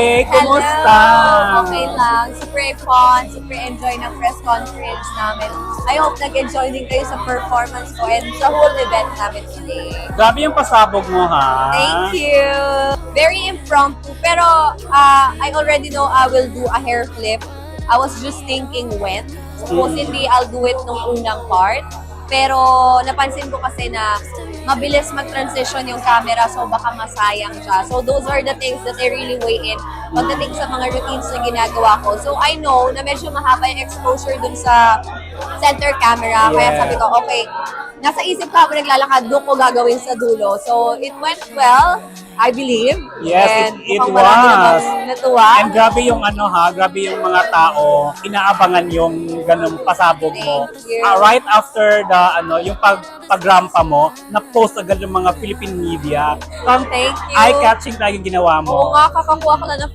Hey, kumusta? Hello! Okay lang. Super fun, super enjoy ng press conference namin. I hope nag-enjoy din kayo sa performance ko and sa whole event namin today. Grabe yung pasabog mo, ha? Thank you! Very impromptu, pero I already know I will do a hair flip. I was just thinking when. Supposedly, I'll do it nung unang part. Pero napansin ko kasi na mabilis mag-transition yung camera so baka masayang siya. So those are the things that I really weigh in pagdating sa mga routines na ginagawa ko. So I know na medyo mahaba yung exposure dun sa center camera. Kaya sabi ko, okay, nasa isip ko habang naglalakad, doon ko gagawin sa dulo. So it went well, I believe. Yes, And it mukhang marami was. namang natuwa. And grabe yung grabe yung mga tao, inaabangan yung ganung pasabog mo. Thank you. Right after the, yung pagrampa mo, na-post agad yung mga Philippine media. Thank you. Eye-catching talaga yung ginawa mo. Oo nga, kakakuha ko lang ng